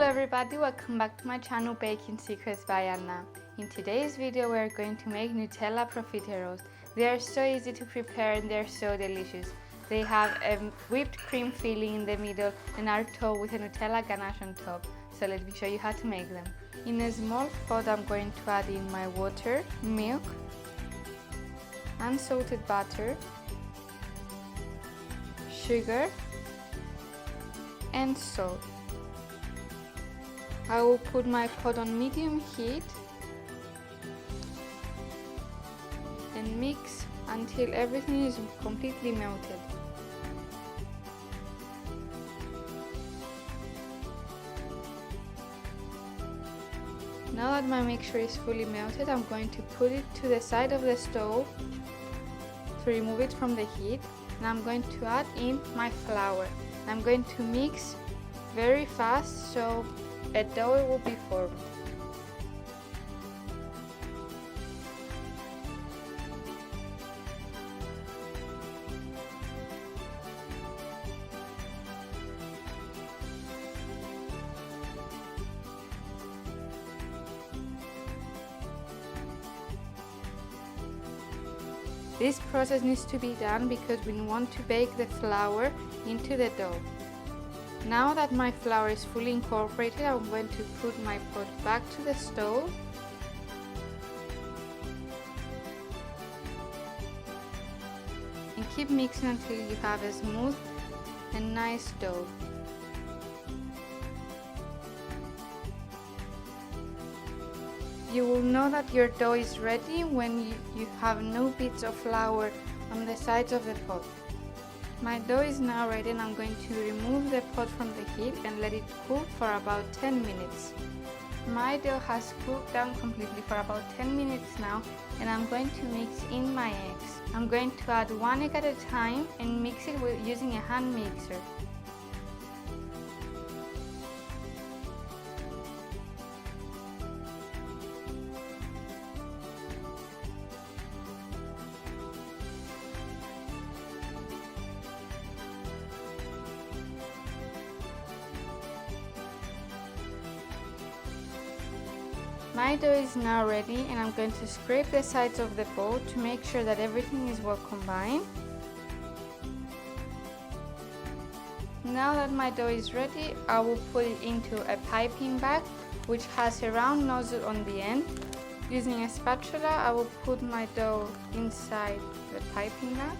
everybody, welcome back to my channel Baking Secrets by Anna. In today's video we are going to make Nutella Profiteroles. They are so easy to prepare and they are so delicious. They have a whipped cream filling in the middle and are topped with a Nutella ganache on top. So let me show you how to make them. In a small pot I'm going to add in my water, milk, unsalted butter, sugar and salt. I will put my pot on medium heat and mix until everything is completely melted. Now that my mixture is fully melted, I'm going to put it to the side of the stove to remove it from the heat, and I'm going to add in my flour. I'm going to mix very fast so a dough will be formed. This process needs to be done because we want to bake the flour into the dough. Now that my flour is fully incorporated, I'm going to put my pot back to the stove and keep mixing until you have a smooth and nice dough. You will know that your dough is ready when you have no bits of flour on the sides of the pot. My dough is now ready and I'm going to remove the pot from the heat and let it cool for about 10 minutes. My dough has cooled down completely for about 10 minutes now, and I'm going to mix in my eggs. I'm going to add one egg at a time and mix it using a hand mixer. My dough is now ready and I'm going to scrape the sides of the bowl to make sure that everything is well combined. Now that my dough is ready, I will put it into a piping bag which has a round nozzle on the end. Using a spatula, I will put my dough inside the piping bag.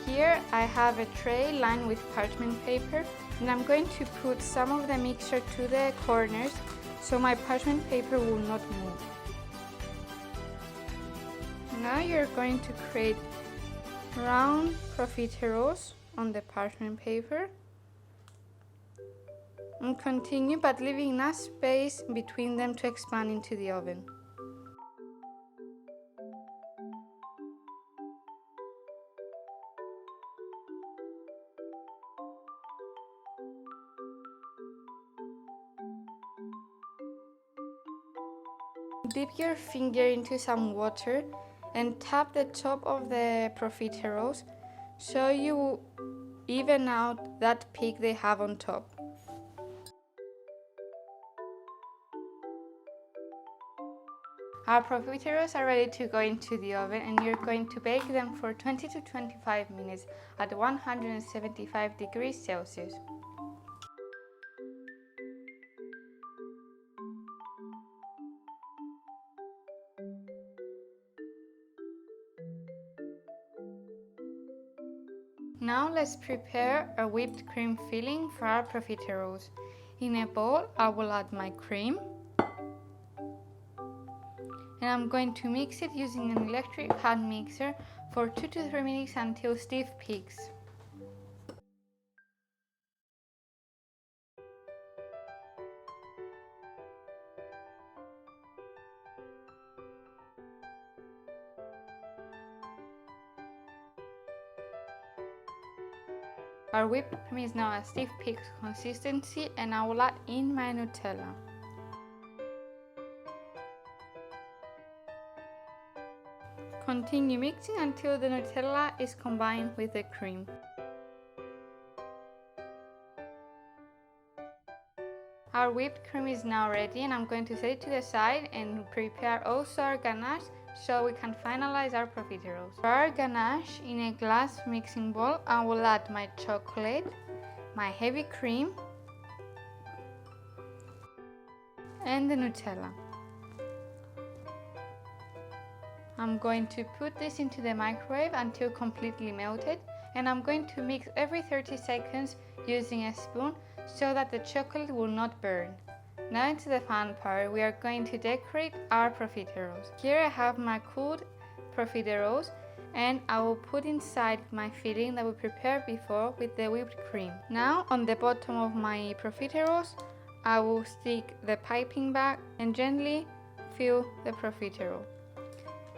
Here I have a tray lined with parchment paper and I'm going to put some of the mixture to the corners so my parchment paper will not move. Now you're going to create round profiteroles on the parchment paper and continue, but leaving enough space between them to expand into the oven. Dip your finger into some water and tap the top of the profiteroles so you even out that peak they have on top. Our profiteroles are ready to go into the oven and you're going to bake them for 20 to 25 minutes at 175 degrees Celsius. Now let's prepare a whipped cream filling for our profiteroles. In a bowl, I will add my cream and I'm going to mix it using an electric hand mixer for 2 to 3 minutes until stiff peaks. Our whipped cream is now a stiff peak consistency and I will add in my Nutella. Continue mixing until the Nutella is combined with the cream. Our whipped cream is now ready, and I'm going to set it to the side and prepare also our ganache so we can finalize our profiteroles. For our ganache, in a glass mixing bowl, I will add my chocolate, my heavy cream, and the Nutella. I'm going to put this into the microwave until completely melted, and I'm going to mix every 30 seconds using a spoon so that the chocolate will not burn. Now into the fun part, we are going to decorate our profiteroles. Here I have my cooled profiteroles, and I will put inside my filling that we prepared before with the whipped cream. Now on the bottom of my profiteroles, I will stick the piping bag and gently fill the profiterole.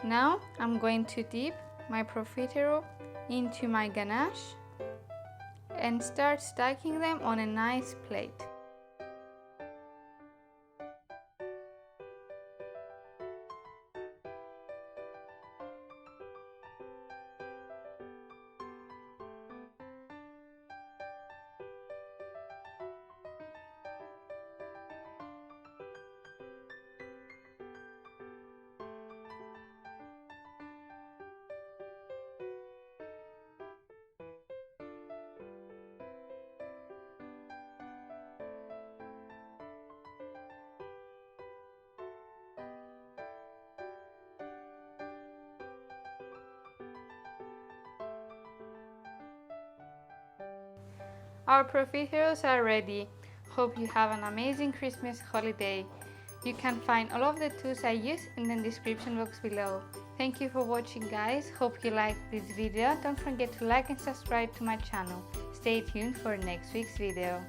Now I'm going to dip my profiterole into my ganache and start stacking them on a nice plate. Our profiteroles are ready. Hope you have an amazing Christmas holiday. You can find all of the tools I use in the description box below. Thank you for watching, guys. Hope you liked this video. Don't forget to like and subscribe to my channel. Stay tuned for next week's video.